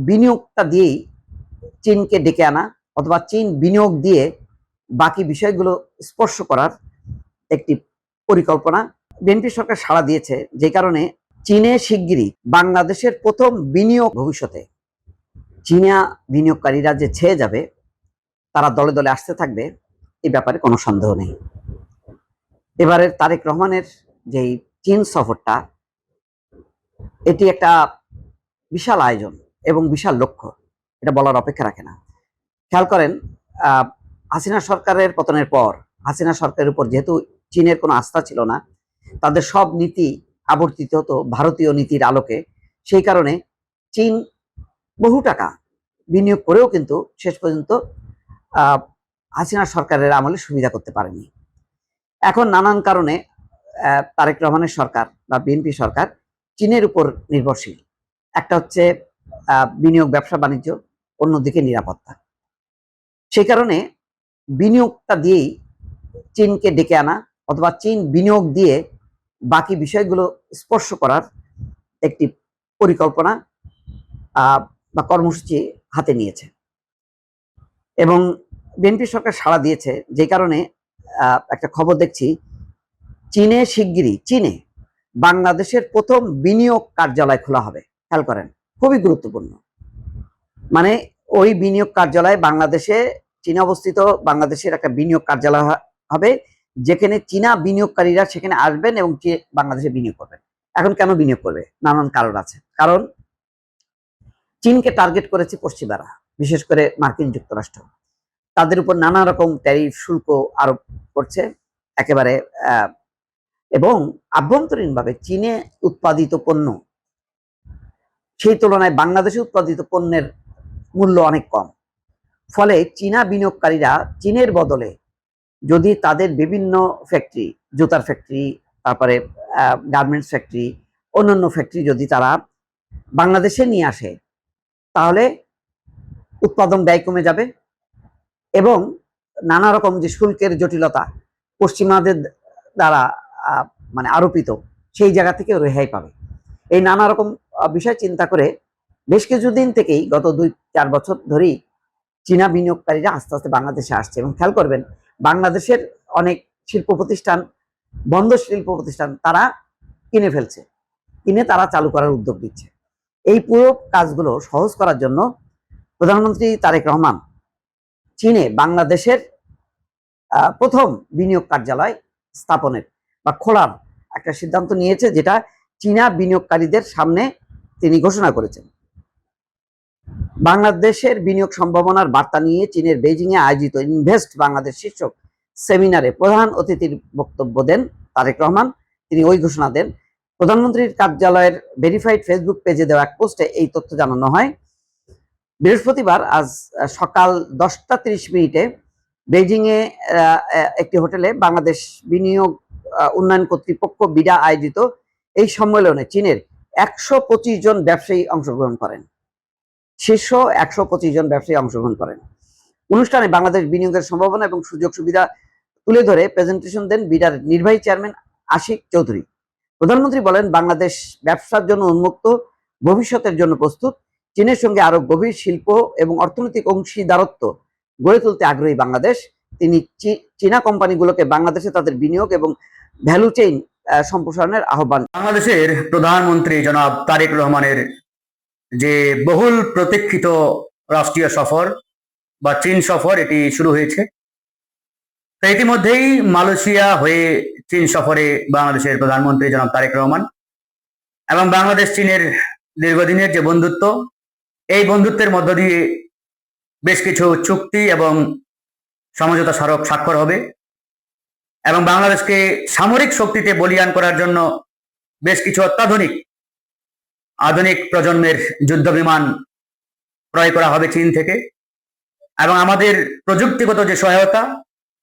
বিনিয়োগটা দিয়েই চীনকে ডেকে আনা অথবা চীন বিনিয়োগ দিয়ে বাকি বিষয়গুলো স্পর্শ করার একটি পরিকল্পনা বিএনপি সরকার সাড়া দিয়েছে, যে কারণে চীনে শিগগিরই বাংলাদেশের প্রথম বিনিয়োগ ভবিষ্যতে চীনা বিনিয়োগকারীরা যে ছেয়ে যাবে, তারা দলে দলে আসতে থাকবে, এই ব্যাপারে কোনো সন্দেহ নেই। এবারের তারেক রহমানের যেই চীন সফরটা, এটি একটা বিশাল আয়োজন এবং বিশাল লক্ষ্য, এটা বলার অপেক্ষা রাখে না। খেয়াল করেন, হাসিনা সরকারের পতনের পর হাসিনা সরকারের উপর যেহেতু চীনের কোনো আস্থা ছিল না, তাদের সব নীতি আবর্তিত হতো ভারতীয় নীতির আলোকে, সেই কারণে চীন বহু টাকা বিনিয়োগ করেও কিন্তু শেষ পর্যন্ত হাসিনা সরকারের আমলে সুবিধা করতে পারেনি। এখন নানান কারণে তারেক রহমানের সরকার বা বিএনপি সরকার চীনের উপর নির্ভরশীল। একটা হচ্ছে বিনিয়োগ, ব্যবসা বাণিজ্য, অন্যদিকে নিরাপত্তা। সেই কারণে বিনিয়োগটা দিয়েই চীনকে ডেকে আনা অথবা চীন বিনিয়োগ দিয়ে বাকি বিষয়গুলো স্পর্শ করার একটি পরিকল্পনা বা কর্মসূচি হাতে নিয়েছে এবং বিএনপি সরকার সাড়া দিয়েছে, যে কারণে একটা খবর দেখছি, চীনে শিগগিরই চীনে বাংলাদেশের প্রথম বিনিয়োগ কার্যালয় খোলা হবে। খেয়াল করেন, খুবই গুরুত্বপূর্ণ। মানে ওই বিনিয়োগ কার্যালয় বাংলাদেশে, চীনে অবস্থিত বাংলাদেশের একটা বিনিয়োগ কার্যালয় হবে, যেখানে চীনা বিনিয়োগকারীরা সেখানে আসবেন এবং বাংলাদেশে বিনিয়োগ করবেন। এখন কেন বিনিয়োগ করবে? নানান কারণ আছে। কারণ চীনকে টার্গেট করেছে পশ্চিমারা, বিশেষ করে মার্কিন যুক্তরাষ্ট্র। তাদের উপর নানা রকম ট্যারিফ শুল্ক আরোপ করছে একেবারে, এবং আভ্যন্তরীণভাবে চীনে উৎপাদিত পণ্য সেই তুলনায় বাংলাদেশে উৎপাদিত পণ্যের মূল্য অনেক কম। ফলে চীনা বিনিয়োগকারীরা চীনের বদলে যদি তাদের বিভিন্ন ফ্যাক্টরি, জুতার ফ্যাক্টরি, তারপরে গার্মেন্টস ফ্যাক্টরি, অন্যান্য ফ্যাক্টরি যদি তারা বাংলাদেশে নিয়ে আসে, তাহলে উৎপাদন ব্যয় কমে যাবে এবং নানা রকম যে শুল্কের জটিলতা পশ্চিমাদের দ্বারা মানে আরোপিত, সেই জায়গা থেকে রেহাই পাবে। এই নানা রকম বিষয় চিন্তা করে বেশ কিছুদিন থেকেই, গত 2-4 বছর ধরেই চীনা বিনিয়োগকারীরা আস্তে আস্তে বাংলাদেশে আসছে। এবং খেয়াল করবেন, বাংলাদেশের অনেক শিল্প প্রতিষ্ঠান, বন্ধ শিল্প প্রতিষ্ঠান তারা কিনে ফেলছে, কিনে তারা চালু করার উদ্যোগ দিচ্ছে। এই পুরো কাজগুলো সহজ করার জন্য প্রধানমন্ত্রী তারেক রহমান চীনে বাংলাদেশের প্রথম বিনিয়োগ কার্যালয় স্থাপনের বা খোলার একটা সিদ্ধান্ত নিয়েছে, যেটা চীনা বিনিয়োগকারীদের সামনে তিনি ঘোষণা করেছেন। বাংলাদেশের বিনিয়োগ সম্ভাবনার বার্তা নিয়ে চীনের বেইজিংয়ে আয়োজিত ইনভেস্ট বাংলাদেশ শীর্ষক সেমিনারে প্রধান অতিথির বক্তব্য দেন তারেক রহমান। তিনি ওই ঘোষণা দেন। প্রধানমন্ত্রীর কার্যালয়ের ভেরিফাইড ফেসবুক পেজে দেওয়া এক পোস্টে এই তথ্য জানানো হয়। বৃহস্পতিবার আজ সকাল 10টা 30 মিনিটে বেইজিংয়ে একটি হোটেলে বাংলাদেশ বিনিয়োগ উন্নয়ন কর্তৃপক্ষ বিডা আয়োজিত এই সম্মেলনে চীনের 125 জন ব্যবসায়ী অংশগ্রহণ করেন। শীর্ষ 125 জন ব্যবসায়ী অংশগ্রহণ করেন। অনুষ্ঠানে বাংলাদেশ বিনিয়োগের সম্ভাবনা এবং সুযোগ সুবিধা তুলে ধরে প্রেজেন্টেশন দেন বিডার নির্বাহী চেয়ারম্যান আশিক চৌধুরী। প্রধানমন্ত্রী বলেন, বাংলাদেশ ব্যবসার জন্য উন্মুক্ত, ভবিষ্যতের জন্য প্রস্তুত। চীনের সঙ্গে আরো গভীর শিল্প এবং অর্থনৈতিক অংশীদারত্ব গড়ে তুলতে আগ্রহী বাংলাদেশ। তিনি চীনা কোম্পানিগুলোকে বাংলাদেশে তাদের বিনিয়োগ এবং ভ্যালু চেইন সম্প্রসারণের আহ্বান। বাংলাদেশের প্রধানমন্ত্রী জনাব তারেক রহমানের যে বহুল প্রতীক্ষিত রাষ্ট্রীয় সফর বা চীন সফর, এটি শুরু হয়েছে। তো ইতিমধ্যেই মালয়েশিয়া হয়ে চীন সফরে বাংলাদেশের প্রধানমন্ত্রী জনাব তারেক রহমান, এবং বাংলাদেশ চীনের দীর্ঘদিনের যে বন্ধুত্ব, এই বন্ধুত্বের মধ্য দিয়ে বেশ কিছু চুক্তি এবং সমঝোতা স্মারক স্বাক্ষর হবে এবং বাংলাদেশকে সামরিক শক্তিতে বলীয়ান করার জন্য বেশ কিছু আধুনিক প্রজন্মের যুদ্ধ বিমান ক্রয় করা হবে চীন থেকে, এবং আমাদের প্রযুক্তিগত যে সহায়তা,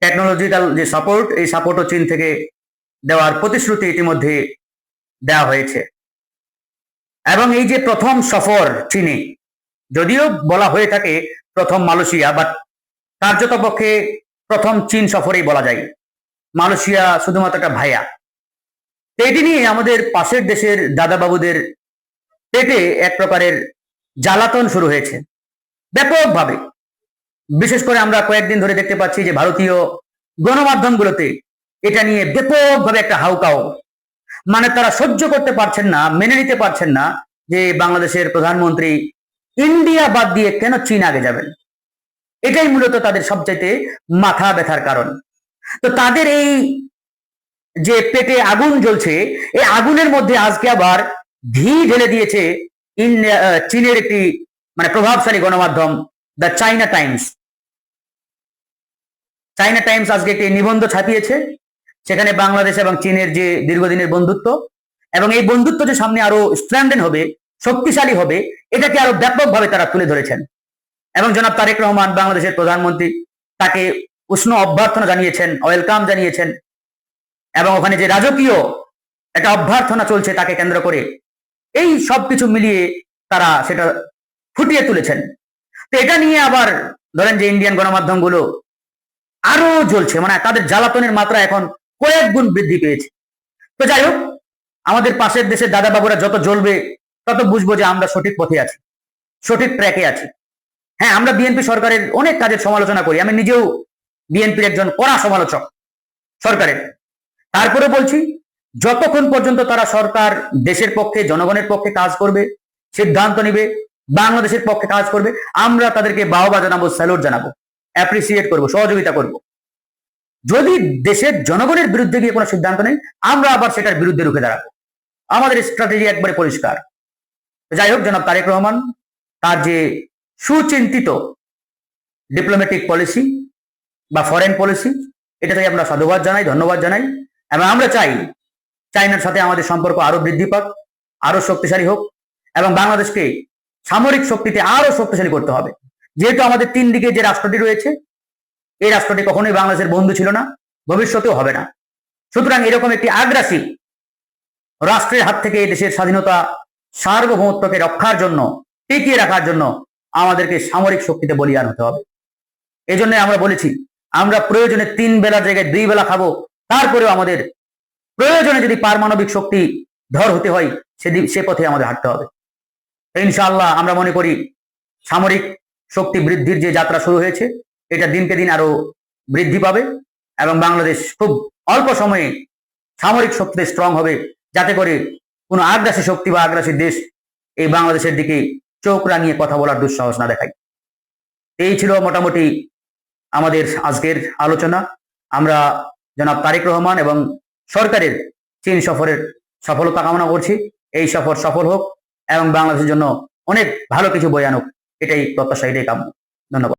টেকনোলজিক্যাল যে সাপোর্ট, এই সাপোর্টও চীন থেকে দেওয়ার প্রতিশ্রুতি ইতিমধ্যে দেওয়া হয়েছে। এবং এই যে প্রথম সফর চীনে, যদিও বলা হয়ে থাকে প্রথম মালয়েশিয়া, বাট কার্যত পক্ষে প্রথম চীন সফরেই বলা যায়। মালয়েশিয়া শুধুমাত্র একটা ভাইয়া। এটি নিয়ে আমাদের পাশের দেশের দাদাবাবুদের পেটে এক প্রকারের জ্বালাতন শুরু হয়েছে ব্যাপকভাবে। বিশেষ করে আমরা কয়েকদিন ধরে দেখতে পাচ্ছি যে ভারতীয় গণমাধ্যমগুলোতে এটা নিয়ে ব্যাপকভাবে একটা হাউকাও, মানে তারা সহ্য করতে পারছেন না, মেনে নিতে পারছেন না যে বাংলাদেশের প্রধানমন্ত্রী ইন্ডিয়া বাদ দিয়ে কেন চীন আগে যাবেন। এটাই মূলত তাদের সবচাইতে মাথা ব্যথার কারণ। তো তাদের এই যে পেটে আগুন জ্বলছে, এই আগুনের মধ্যে আজকে আবার ঘি ঢেলে দিয়েছে চীনের একটি মানে প্রভাবশালী গণমাধ্যম the China Times. China Times আজকে একটি নিবন্ধ ছাপিয়েছে, সেখানে বাংলাদেশ এবং চীনের যে দীর্ঘদিনের বন্ধুত্ব এবং এই বন্ধুত্ব যে সামনে আরো স্ট্রেংথেন হবে, শক্তিশালী হবে, এটাকে আরো ব্যাপকভাবে তারা তুলে ধরেছেন। এবং জনাব তারেক রহমান বাংলাদেশের প্রধানমন্ত্রী তাকে উষ্ণ অভ্যর্থনা জানিয়েছেন, ওয়েলকাম জানিয়েছেন, এবং ওখানে যে রাজকীয় একটা অভ্যর্থনা চলছে তাকে কেন্দ্র করে এই সবকিছু মিলিয়ে তারা সেটা ফুটিয়ে তুলেছেন। তো এটা নিয়ে আবার ধরেন যে ইন্ডিয়ান গণমাধ্যমগুলো আরো জ্বলছে, মানে তাদের জ্বালাতনের মাত্রা এখন কয়েক গুণ বৃদ্ধি পেয়েছে। তো যাই হোক, আমাদের পাশের দেশের দাদা বাবুরা যত জ্বলবে তত বুঝবো যে আমরা সঠিক পথে আছি, সঠিক ট্র্যাকে আছি। হ্যাঁ, আমরা বিএনপি সরকারের অনেক কাজের সমালোচনা করি, আমি নিজেও বিএনপির একজন কড়া সমালোচক সরকারের। তারপরে বলছি, যতক্ষণ পর্যন্ত তারা সরকার দেশের পক্ষে, জনগণের পক্ষে কাজ করবে, সিদ্ধান্ত নিবে, বাংলাদেশের পক্ষে কাজ করবে, আমরা তাদেরকে বাহবা জানাবো, স্যালুট জানাবো, অ্যাপ্রিসিয়েট করব, সহযোগিতা করব। যদি দেশের জনগণের বিরুদ্ধে গিয়ে কোনো সিদ্ধান্ত নেই, আমরা আবার সেটার বিরুদ্ধে রুখে দাঁড়াবো। আমাদের স্ট্র্যাটেজি একবারে পরিষ্কার। যাই হোক, জনাব তারেক রহমান তার যে সুচিন্তিত ডিপ্লোম্যাটিক পলিসি বা ফরেন পলিসি, এটাতে আমরা সাধুবাদ জানাই, ধন্যবাদ জানাই। এবং আমরা চাই চায়নার সাথে আমাদের সম্পর্ক আরো বৃদ্ধি পাক, আরো শক্তিশালী হোক, এবং বাংলাদেশকে সামরিক শক্তিতে আরো শক্তিশালী করতে হবে। যেহেতু আমাদের তিন দিকে যে রাষ্ট্রটি রয়েছে, এই রাষ্ট্রটি কখনোই বাংলাদেশের বন্ধু ছিল না, ভবিষ্যতেও হবে না। সুতরাং এরকম একটি আগ্রাসী রাষ্ট্রের হাত থেকে এই দেশের স্বাধীনতা, সার্বভৌমত্বকে রক্ষার জন্য, টিকিয়ে রাখার জন্য আমাদেরকে সামরিক শক্তিতে বলিয়ান হতে হবে। এই জন্য আমরা বলেছি, আমরা প্রয়োজনে 3 বেলার জায়গায় 2 বেলা খাবো, তারপরেও আমাদের প্রয়োজনে যদি পারমাণবিক শক্তি ধর হতে হয়, সে পথে আমাদের হাঁটতে হবে। ইনশাআল্লাহ আমরা মনে করি সামরিক শক্তি বৃদ্ধির যে যাত্রা শুরু হয়েছে, এটা দিনকে দিন আরো বৃদ্ধি পাবে এবং বাংলাদেশ খুব অল্প সময়ে সামরিক শক্তিতে স্ট্রং হবে, যাতে করে কোনো আগ্রাসী শক্তি বা আগ্রাসী দেশ এই বাংলাদেশের দিকে চোখ রাঙিয়ে কথা বলার দুঃসাহস না দেখায়। এই ছিল মোটামুটি আমাদের আজকের আলোচনা। আমরা জনাব তারেক রহমান এবং সরকারের চীন সফরের সফলতা কামনা করছি। এই সফর সফল হোক এবং বাংলাদেশের জন্য অনেক ভালো কিছু বয়ে আনুক, এটাই প্রত্যাশা, এটাই কাম্য। ধন্যবাদ।